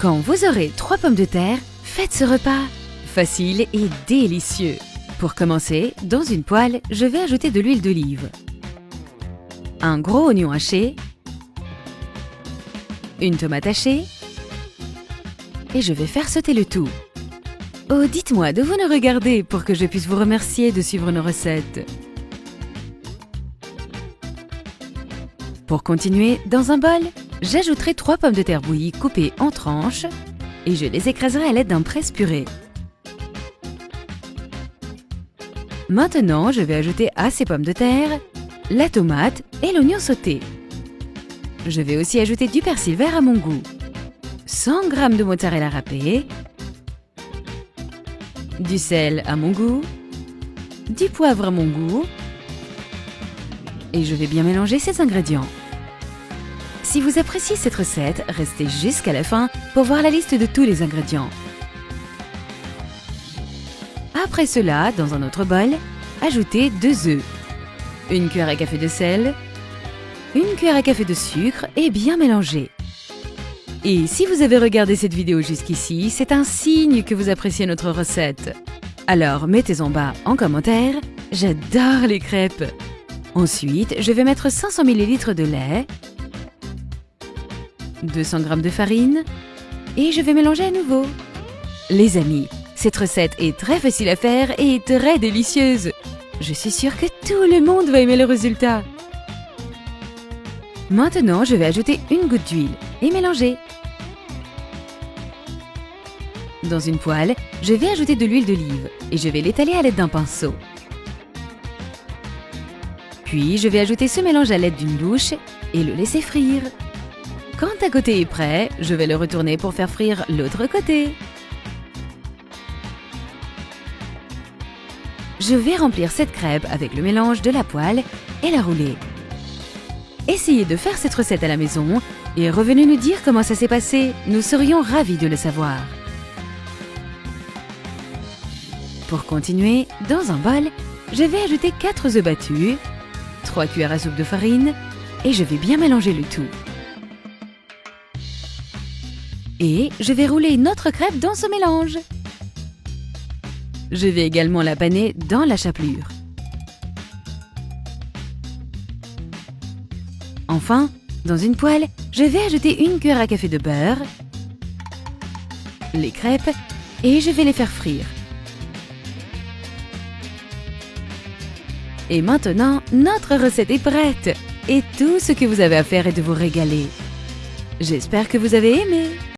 Quand vous aurez 3 pommes de terre, faites ce repas facile et délicieux. Pour commencer, dans une poêle, je vais ajouter de l'huile d'olive, un gros oignon haché, une tomate hachée et je vais faire sauter le tout. Oh, dites-moi d'où vous nous regardez pour que je puisse vous remercier de suivre nos recettes. Pour continuer, dans un bol, j'ajouterai 3 pommes de terre bouillies coupées en tranches et je les écraserai à l'aide d'un presse-purée. Maintenant, je vais ajouter à ces pommes de terre la tomate et l'oignon sauté. Je vais aussi ajouter du persil vert à mon goût, 100 g de mozzarella râpée, du sel à mon goût, du poivre à mon goût et je vais bien mélanger ces ingrédients. Si vous appréciez cette recette, restez jusqu'à la fin pour voir la liste de tous les ingrédients. Après cela, dans un autre bol, ajoutez 2 œufs, une cuillère à café de sel, une cuillère à café de sucre et bien mélanger. Et si vous avez regardé cette vidéo jusqu'ici, c'est un signe que vous appréciez notre recette. Alors mettez en bas en commentaire, j'adore les crêpes. Ensuite, je vais mettre 500 ml de lait, 200 g de farine et je vais mélanger à nouveau. Les amis, cette recette est très facile à faire et très délicieuse. Je suis sûre que tout le monde va aimer le résultat. Maintenant, je vais ajouter une goutte d'huile et mélanger. Dans une poêle, je vais ajouter de l'huile d'olive et je vais l'étaler à l'aide d'un pinceau. Puis, je vais ajouter ce mélange à l'aide d'une louche et le laisser frire. Quand un côté est prêt, je vais le retourner pour faire frire l'autre côté. Je vais remplir cette crêpe avec le mélange de la poêle et la rouler. Essayez de faire cette recette à la maison et revenez nous dire comment ça s'est passé. Nous serions ravis de le savoir. Pour continuer, dans un bol, je vais ajouter 4 œufs battus, 3 cuillères à soupe de farine et je vais bien mélanger le tout. Et je vais rouler notre crêpe dans ce mélange. Je vais également la paner dans la chapelure. Enfin, dans une poêle, je vais ajouter une cuillère à café de beurre, les crêpes et je vais les faire frire. Et maintenant, notre recette est prête et tout ce que vous avez à faire est de vous régaler. J'espère que vous avez aimé.